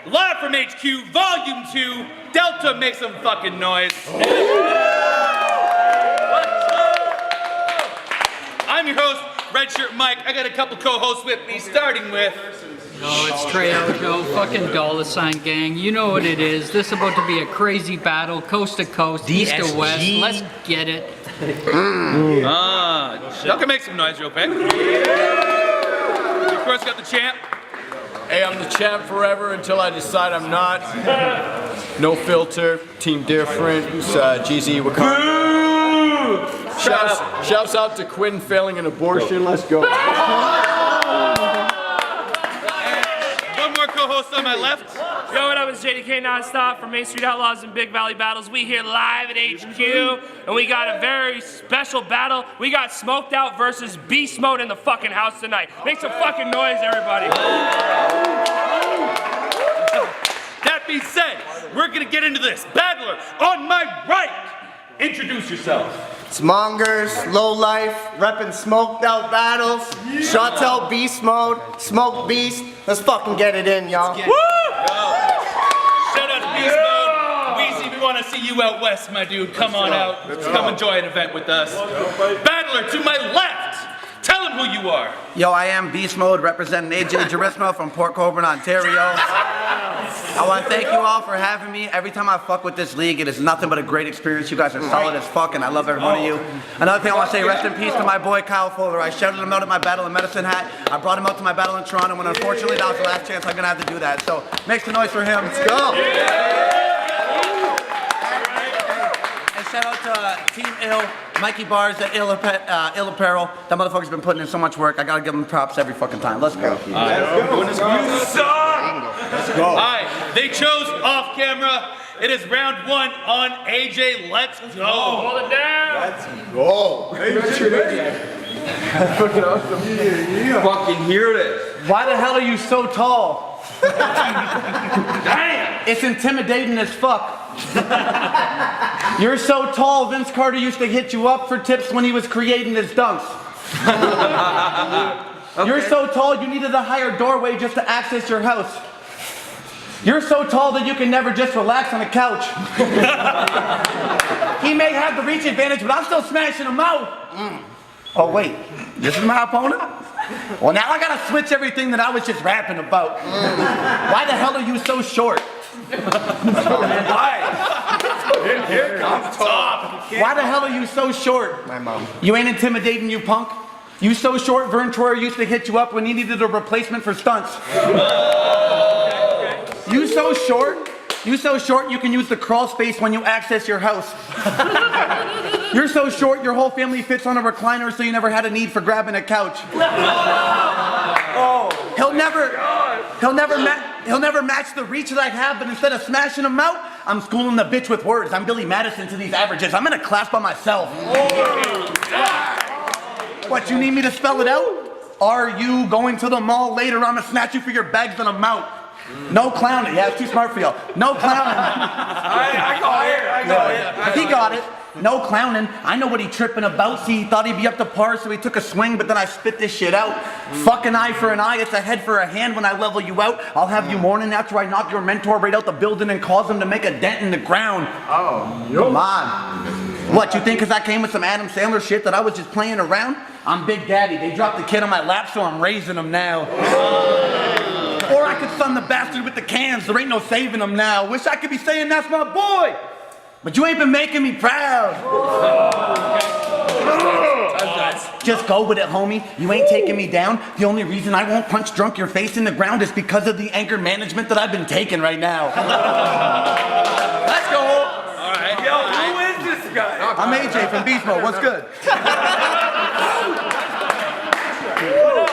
live from HQ, Volume 2, Delta, make some fucking noise. I'm your host, Redshirt Mike. I got a couple co-hosts with me, starting with... Oh, it's Trey Aljo, fucking dollar sign gang. You know what it is. This is about to be a crazy battle, coast to coast, east to west. Let's get it. Y'all can make some noise real quick. Of course, got the champ. Hey, I'm the champ forever until I decide I'm not. No filter, team different, GZ Wakanda. Shouts out to Quinn failing an abortion, let's go. Co-host on my left. Yo, what up? It's JDK Nonstop from Main Street Outlaws and Big Valley Battles. We here live at HQ, and we got a very special battle. We got Smoked Out versus Beast Mode in the fucking house tonight. Make some fucking noise, everybody. That being said, we're gonna get into this. Battler on my right, introduce yourself. It's Mongerz, Low Life, reppin' Smoked Out Battles, Shots Out Beast Mode, Smoke Beast. Let's fucking get it in, y'all. Woo! Shout out to Beast Mode. Weezy, we want to see you out west, my dude. Come on out. Come enjoy an event with us. Battler to my left, tell him who you are. Yo, I am Beast Mode, representing AJ Jurismo from Port Colborne, Ontario. I want to thank you all for having me. Every time I fuck with this league, it is nothing but a great experience. You guys are solid as fuck, and I love every one of you. Another thing I want to say, rest in peace to my boy Kyle Fuller. I shouted him out at my battle in Medicine Hat. I brought him out to my battle in Toronto, and unfortunately, that was the last chance I'm going to have to do that. So, make some noise for him. Let's go. And shout out to Team Ill, Mikey Bars at Ill Apparel. That motherfucker's been putting in so much work. I got to give him props every fucking time. Let's go. You suck! Let's go. All right, they chose off camera. It is round one on AJ. Let's go. Hold it down. Let's go. Fucking hear this. Why the hell are you so tall? Damn! It's intimidating as fuck. You're so tall, Vince Carter used to hit you up for tips when he was creating his dunks. Okay. You're so tall, you needed a higher doorway just to access your house. You're so tall that you can never just relax on a couch. He may have the reach advantage, but I'm still smashing him out. Oh wait, this is my opponent? Well, now I gotta switch everything that I was just rapping about. Why the hell are you so short? Here comes top. Why the hell are you so short? My mom. You ain't intimidating, you punk. You so short, Vern Troyer used to hit you up when he needed a replacement for stunts. You so short you can use the crawl space when you access your house. You're so short your whole family fits on a recliner so you never had a need for grabbing a couch. He'll never match the reach that I have, but instead of smashing him out, I'm schooling the bitch with words. I'm Billy Madison to these averages. I'm in a class by myself. What, you need me to spell it out? Are you going to the mall later? I'm gonna snatch you for your bags and I'm out. No clowning. Yeah, it's too smart for y'all. No clowning. I got it. He got it. No clowning. I know what he tripping about. See, he thought he'd be up to par, so he took a swing, but then I spit this shit out. Fuck an eye for an eye, it's a head for a hand when I level you out. I'll have you mourning after I knock your mentor right out the building and cause him to make a dent in the ground. Come on. What, you think because I came with some Adam Sandler shit that I was just playing around? I'm Big Daddy. They dropped the kid on my lap, so I'm raising him now. Or I could son the bastard with the cans. There ain't no saving him now. Wish I could be saying that's my boy. But you ain't been making me proud. Just go with it, homie. You ain't taking me down. The only reason I won't punch drunk your face in the ground is because of the anger management that I've been taking right now. Let's go. All right. Yo, who is this guy? I'm AJ from Beast Mode. What's good?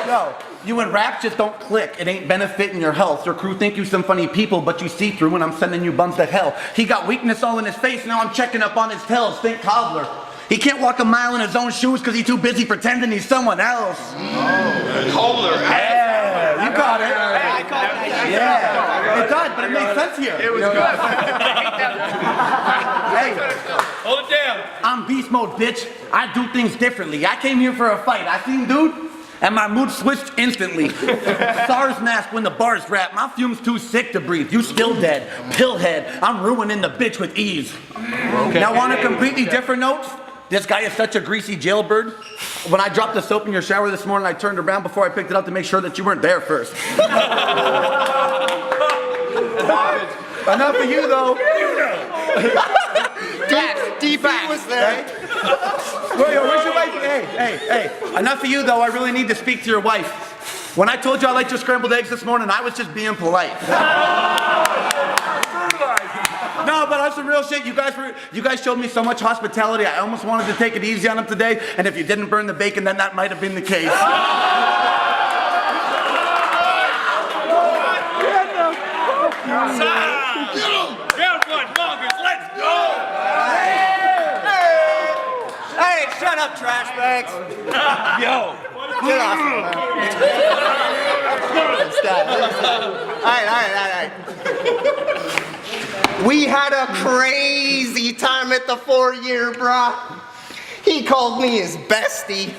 Yo, you and rap just don't click. It ain't benefiting your health. Your crew think you some funny people, but you see through and I'm sending you bums to hell. He got weakness all in his face, now I'm checking up on his tails. Think cobbler. He can't walk a mile in his own shoes because he's too busy pretending he's someone else. Cobbler. Yeah, you got it. I caught that. Yeah, it does, but it makes sense here. It was good. Hey, Hold it down. I'm Beast Mode, bitch. I do things differently. I came here for a fight. I seen dude, and my mood switched instantly. SARS mask when the bars rap. My fume's too sick to breathe. You still dead. Pillhead. I'm ruining the bitch with ease. Now on a completely different note, this guy is such a greasy jailbird. When I dropped the soap in your shower this morning, I turned around before I picked it up to make sure that you weren't there first. Enough of you though. DP was there. Where's your wife? Hey. Enough of you though. I really need to speak to your wife. When I told you I liked your scrambled eggs this morning, I was just being polite. No, but that's some real shit. You guys showed me so much hospitality. I almost wanted to take it easy on them today. And if you didn't burn the bacon, then that might have been the case. Round one, Mongerz, let's go! Hey, shut up, trash bags. Yo! Get off. All right. We had a crazy time at the 4-year, brah. He called me his bestie.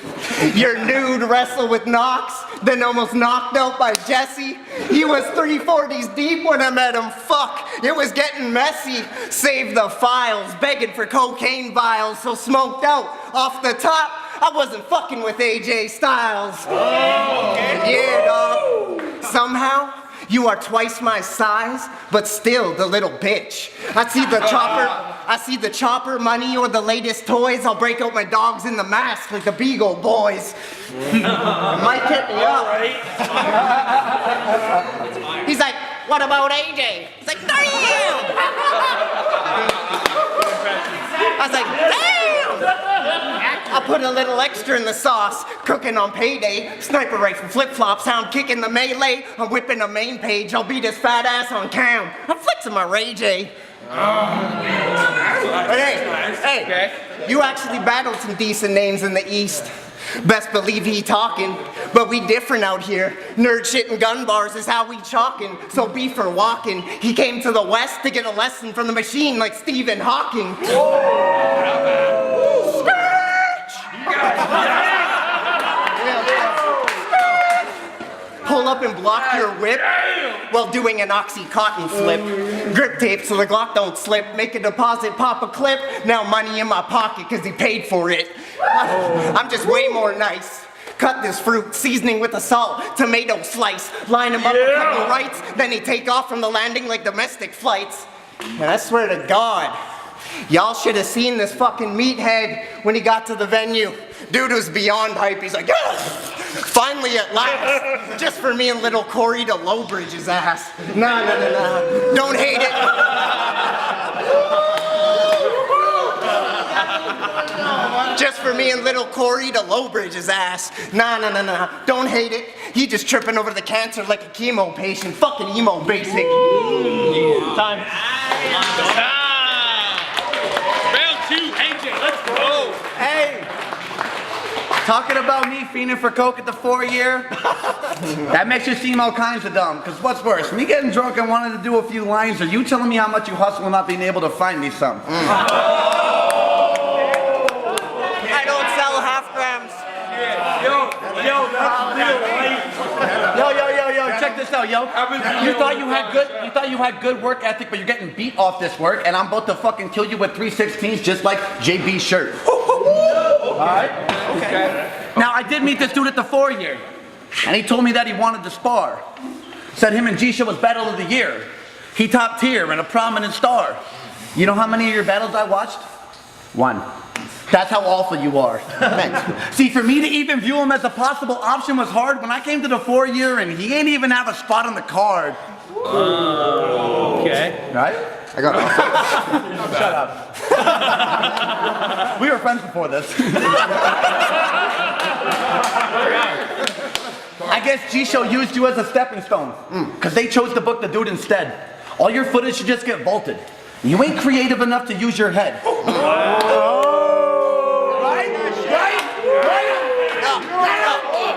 Your nude wrestled with Knox, then almost knocked out by Jesse. He was 340s deep when I met him. Fuck, it was getting messy. Save the files, begging for cocaine vials, so smoked out off the top. I wasn't fucking with AJ Styles. Oh, okay. Yeah, dog. Somehow, you are twice my size, but still the little bitch. I see the chopper, money, or the latest toys. I'll break out my dogs in the mask like the Beagle Boys. Might get me up. He's like, what about AJ? He's like, damn! I was like, damn! I'll put a little extra in the sauce, cooking on payday, sniper rifle flip-flops, how I'm kicking the melee, I'm whipping a main page, I'll beat his fat ass on cam. I'm flexing my Ray J. But hey, you actually battled some decent names in the East. Best believe he talking, but we different out here. Nerd shit and gun bars is how we chalking, so be for walking. He came to the West to get a lesson from the machine like Stephen Hawking. Pull up and block your whip while doing an Oxycontin flip. Grip tape so the Glock don't slip. Make a deposit, pop a clip. Now money in my pocket cause he paid for it. I'm just way more nice. Cut this fruit, seasoning with a salt, tomato slice. Line him up a couple rights, then he take off from the landing like domestic flights. And I swear to God, y'all should have seen this fucking meathead when he got to the venue. Dude was beyond hype. He's like, yes! Finally at last. Just for me and little Corey to Lowbridge his ass. Nah. Don't hate it. Just for me and little Corey to Lowbridge his ass. Nah. Don't hate it. He just tripping over the cancer like a chemo patient. Fucking emo basic. Time. Round two, AJ, let's go! Hey! Talking about me fiending for coke at the 4-year? That makes you seem all kinds of dumb. Cause what's worse, me getting drunk and wanting to do a few lines, or you telling me how much you hustle and not being able to find me some? I don't sell half grams. Yo, check this out, yo. You thought you had good work ethic, but you're getting beat off this work, and I'm about to fucking kill you with 316s just like JB's shirt. Alright? Okay. Now I did meet this dude at the 4-year, and he told me that he wanted to spar. Said him and G-Show was battle of the year. He top tier and a prominent star. You know how many of your battles I watched? 1. That's how awful you are. Thanks. See, for me to even view him as a possible option was hard when I came to the 4-year and he ain't even have a spot on the card. Okay. Right? I got it. Shut up. We were friends before this. I guess G-Show used you as a stepping stone. Because they chose to book the dude instead. All your footage should just get vaulted. You ain't creative enough to use your head. Right?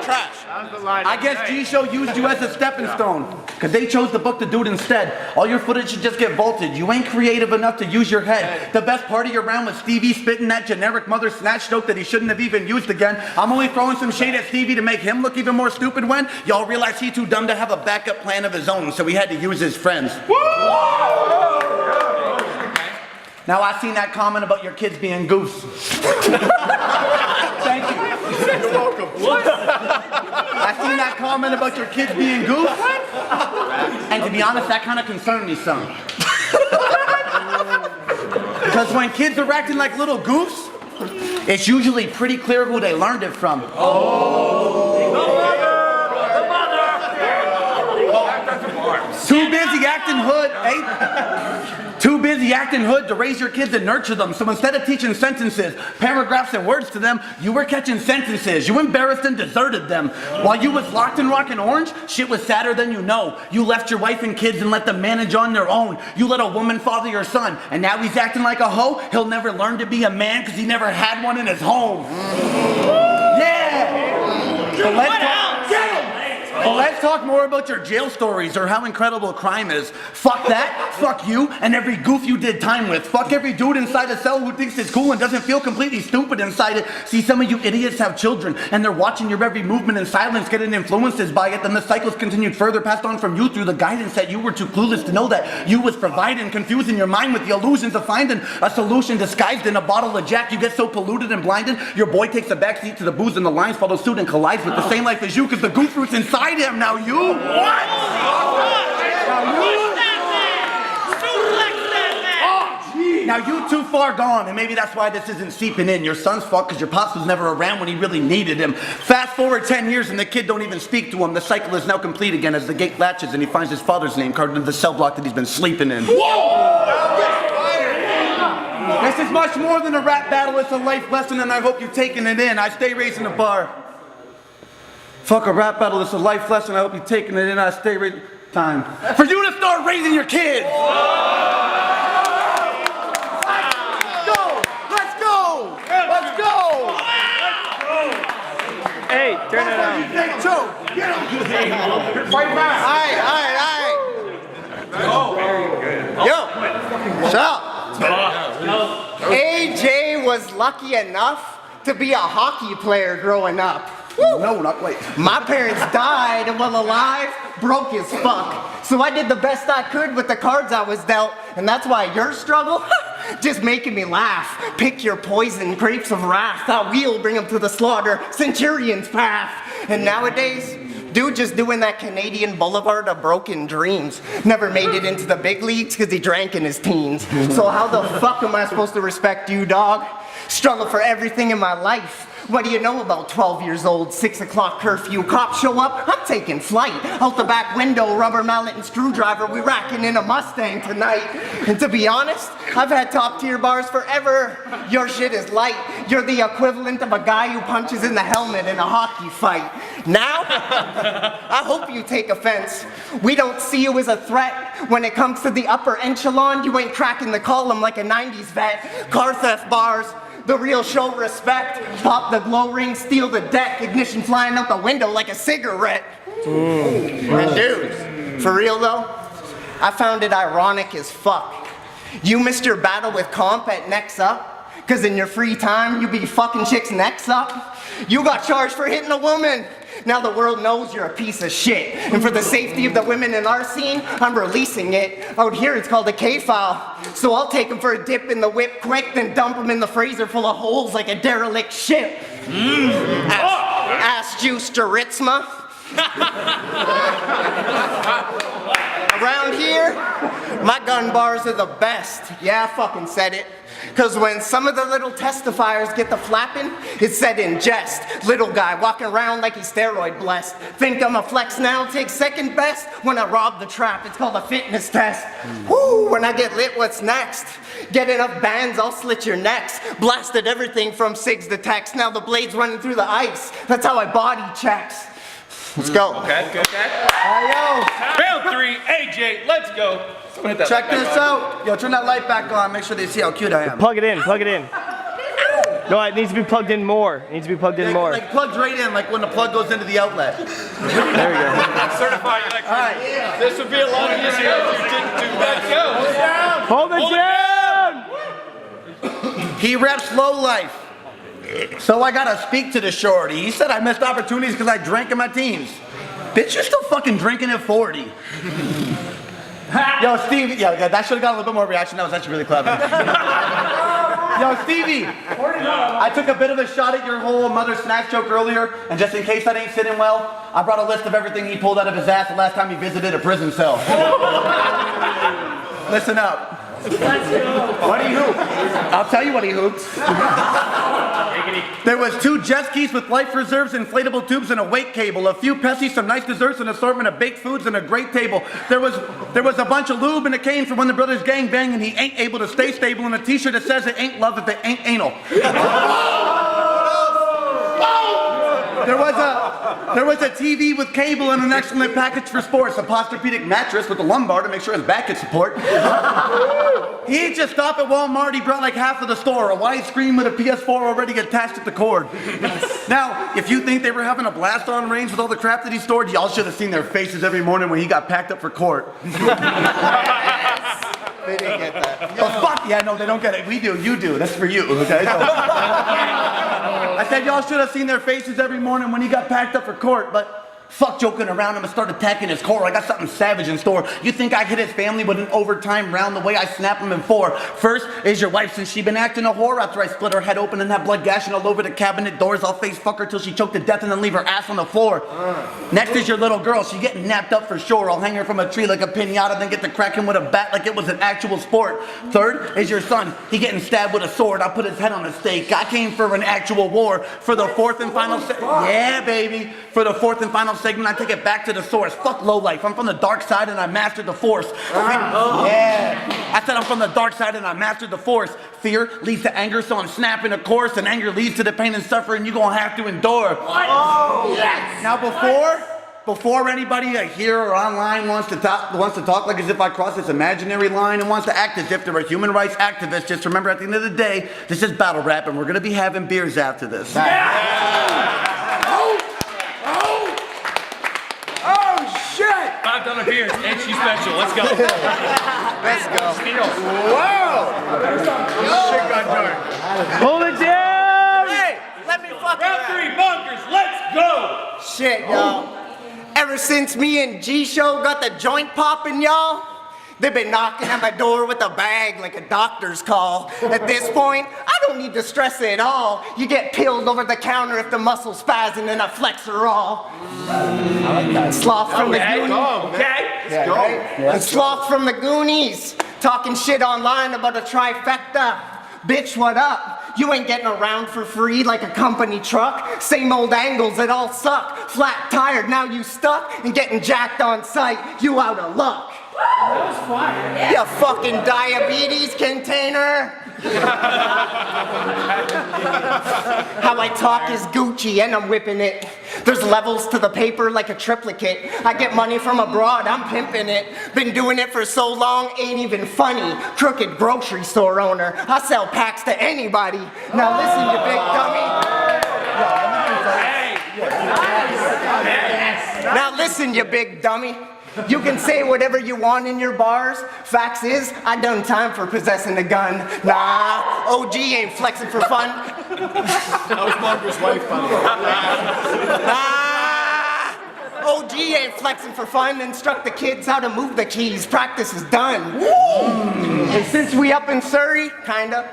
Trash. I guess G-Show used you as a stepping stone, because they chose to book the dude instead. All your footage should just get vaulted. You ain't creative enough to use your head. The best part of your round was Stevie spitting that generic mother snatch joke that he shouldn't have even used again. I'm only throwing some shade at Stevie to make him look even more stupid when y'all realize he too dumb to have a backup plan of his own, so he had to use his friends. Now I seen that comment about your kids being goose. Thank you. You're welcome. I seen that comment about your kids being goose. And to be honest, that kind of concerned me some. Because when kids are acting like little goofs, it's usually pretty clear who they learned it from. Too busy acting hood, eh? Too busy acting hood to raise your kids and nurture them. So instead of teaching sentences, paragraphs, and words to them, you were catching sentences. You embarrassed and deserted them. While you was locked in rock and orange, shit was sadder than you know. You left your wife and kids and let them manage on their own. You let a woman father your son, and now he's acting like a hoe. He'll never learn to be a man because he never had one in his home. Yeah! So let's talk more about your jail stories or how incredible crime is. Fuck that, fuck you, and every goof you did time with. Fuck every dude inside a cell who thinks it's cool and doesn't feel completely stupid inside it. See, some of you idiots have children, and they're watching your every movement in silence, getting influences by it. Then the cycles continued further, passed on from you through the guidance that you were too clueless to know that you was providing, confusing your mind with the illusions of finding a solution disguised in a bottle of Jack. You get so polluted and blinded, your boy takes a backseat to the booze and the lines follow suit and collides with the same life as you because the goof root's inside him. Now you? What? Now you too far gone, and maybe that's why this isn't seeping in. Your son's fucked because your pops was never around when he really needed him. Fast forward 10 years and the kid don't even speak to him. The cycle is now complete again as the gate latches and he finds his father's name carved into the cell block that he's been sleeping in. Whoa! This is much more than a rap battle. It's a life lesson, and I hope you're taking it in. I stay raising the bar. Fuck a rap battle, it's a life lesson. I hope you're taking it in. I stay raising. Time for you to start raising your kids. Let's go! Hey, turn it on. Fight back. All right. Yo, shut up. AJ was lucky enough to be a hockey player growing up. Woo. No, not quite. My parents died and while alive, broke as fuck. So I did the best I could with the cards I was dealt, and that's why your struggle, just making me laugh. Pick your poison, grapes of wrath. That wheel bring them to the slaughter, centurion's path. And nowadays, dude just doing that Canadian Boulevard of broken dreams. Never made it into the big leagues because he drank in his teens. So how the fuck am I supposed to respect you, dog? Struggle for everything in my life. What do you know about 12 years old, 6 o'clock curfew? Cops show up, I'm taking flight. Out the back window, rubber mallet and screwdriver, we racking in a Mustang tonight. And to be honest, I've had top tier bars forever. Your shit is light. You're the equivalent of a guy who punches in the helmet in a hockey fight. Now, I hope you take offense. We don't see you as a threat. When it comes to the upper echelon, you ain't cracking the column like a 90s vet. Car theft bars. The real show respect. Pop the glow ring, steal the deck, ignition flying out the window like a cigarette. And dude, for real though, I found it ironic as fuck. You missed your battle with comp at Next Up, cause in your free time you be fucking chicks' necks up. You got charged for hitting a woman. Now the world knows you're a piece of shit. And for the safety of the women in our scene, I'm releasing it. Out here it's called a K-file. So I'll take them for a dip in the whip quick, then dump them in the freezer full of holes like a derelict ship. Ass juice Sturitsma. Around here, my gun bars are the best. Yeah, I fucking said it. Cause when some of the little testifiers get the flapping, it's said in jest. Little guy walking around like he's steroid blessed. Think I'm a flex now, take second best. When I rob the trap, it's called a fitness test. Woo, when I get lit, what's next? Get enough bands, I'll slit your necks. Blasted everything from SIGs to text. Now the blade's running through the ice. That's how I body checks. Let's go. Okay, good, okay. Yo. Round 3, AJ, let's go. Check this out. Yo, turn that light back on. Make sure they see how cute I am. Plug it in, plug it in. No, it needs to be plugged in more. It needs to be plugged in more. Like plugged right in, like when the plug goes into the outlet. There we go. Certified electrician. All right. This would be a lot easier if you didn't do that. Hold it down! He reps low life. So I gotta speak to the shorty. He said I missed opportunities because I drank in my teens. Bitch, you're still fucking drinking at 40. Yo, Stevie, yeah, that should have got a little bit more reaction. That was actually really clever. Yo, Stevie, I took a bit of a shot at your whole mother snatch joke earlier, and just in case that ain't sitting well, I brought a list of everything he pulled out of his ass the last time he visited a prison cell. Listen up. What do you hoop? I'll tell you what he hoops. There was 2 jet skis with life reserves, inflatable tubes, and a weight cable. A few Pepsi, some nice desserts, an assortment of baked foods, and a great table. There was a bunch of lube and a cane for when the brothers gang bang and he ain't able to stay stable, and a t-shirt that says it ain't love if it ain't anal. There was a TV with cable and an excellent package for sports. A posturpedic mattress with a lumbar to make sure his back could support. He didn't just stop at Walmart. He brought like half of the store. A widescreen with a PS4 already attached at the cord. Now, if you think they were having a blast on range with all the crap that he stored, y'all should have seen their faces every morning when he got packed up for court. They didn't get that. Oh, fuck yeah, no, they don't get it. We do, you do. That's for you, okay? So, I said y'all should have seen their faces every morning when he got packed up for court, but fuck joking around him and start attacking his core. I got something savage in store. You think I hit his family with an overtime round the way I snap him in 4? First is your wife, since she been acting a whore after I split her head open and have blood gashing all over the cabinet doors. I'll face fuck her till she choked to death and then leave her ass on the floor. Next is your little girl. She getting napped up for sure. I'll hang her from a tree like a pinata, then get to crack him with a bat like it was an actual sport. Third is your son. He getting stabbed with a sword. I'll put his head on a stake. I came for an actual war. For the fourth and final yeah, baby. For the fourth and final segment, I take it back to the source. Fuck low life. I'm from the dark side and I mastered the force. Yeah. I said I'm from the dark side and I mastered the force. Fear leads to anger, so I'm snapping a course, and anger leads to the pain and suffering you gonna have to endure. Oh, yes. Now before anybody here or online wants to talk like as if I crossed this imaginary line and wants to act as if they're a human rights activist, just remember at the end of the day, this is battle rap and we're gonna be having beers after this. $5 beers, HQ special. Let's go. Let's go. Shit got dark. Hold it down! Hey, let me fucking Round 3, Mongerz. Let's go. shit, y'all. Ever since me and G-Show got the joint popping, y'all, they've been knocking at my door with a bag like a doctor's call. At this point, I don't need to stress it at all. You get peeled over the counter if the muscle's spazzing and I flex her all. Sloth from the Goonies. And Sloth from the Goonies. Talking shit online about a trifecta. Bitch, what up? You ain't getting around for free like a company truck. Same old angles that all suck. Flat tired, now you stuck and getting jacked on sight. You out of luck. That was fire. You fucking diabetes container. How I talk is Gucci and I'm whipping it. There's levels to the paper like a triplicate. I get money from abroad, I'm pimping it. Been doing it for so long, ain't even funny. Crooked grocery store owner. I sell packs to anybody. Now listen, you big dummy. Now listen, you big dummy. You can say whatever you want in your bars. Facts is, I done time for possessing a gun. Nah, OG ain't flexing for fun. That was Monger's wife, by the way. Nah, OG ain't flexing for fun. Instruct the kids how to move the keys. Practice is done. And since we up in Surrey, kinda,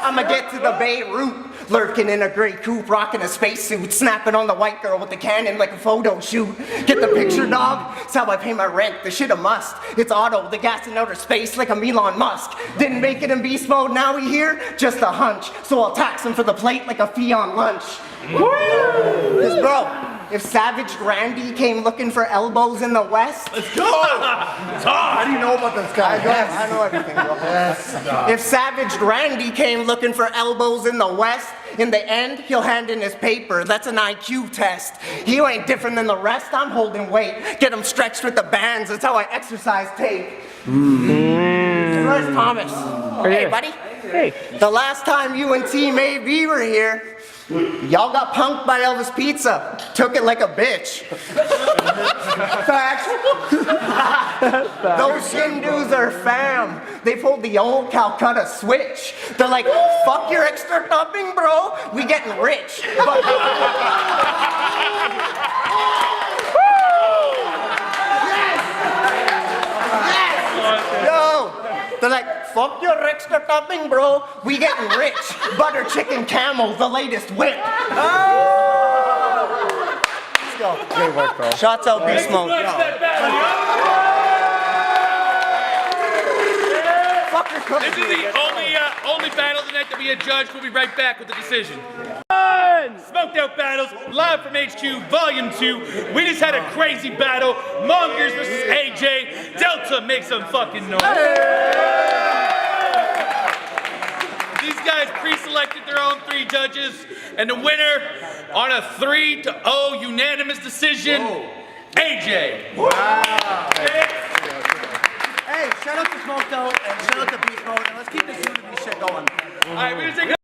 I'ma get to the Beirut. Lurking in a gray coupe, rocking a spacesuit, snapping on the white girl with the cannon like a photo shoot. Get the picture, dog? It's how I pay my rent. The shit a must. It's auto, the gas in outer space like a Elon Musk. Didn't make it in beast mode, now we here? Just a hunch. So I'll tax him for the plate like a fee on lunch. Cause bro, if Savage Randy came looking for elbows in the West, Let's go. How do you know about this guy? I know everything, bro. If Savage Randy came looking for elbows in the West, in the end, he'll hand in his paper. That's an IQ test. You ain't different than the rest. I'm holding weight. Get him stretched with the bands. That's how I exercise tape. Where's Thomas? Hey, buddy. Hey. The last time you and Team AB were here, y'all got punked by Elvis Pizza. Took it like a bitch. Facts. Those Hindus are fam. They pulled the old Calcutta switch. They're like, fuck your extra topping, bro. We getting rich. But Yo, they're like, fuck your extra topping, bro. We getting rich. Butter chicken camel, the latest whip. Let's go. Great work, bro. Shots out, Beast Mode. This is the only battle tonight that we had judged. We'll be right back with the decision. Smoked Out Battles, live from HQ, Volume 2. We just had a crazy battle. Mongerz versus AJ. Delta, make some fucking noise. These guys pre-selected their own 3 judges, and the winner on a 3-0 unanimous decision, AJ. Hey, shout out to Smoked Out and shout out to Beast Mode, and let's keep this unity shit going. All right, we're gonna take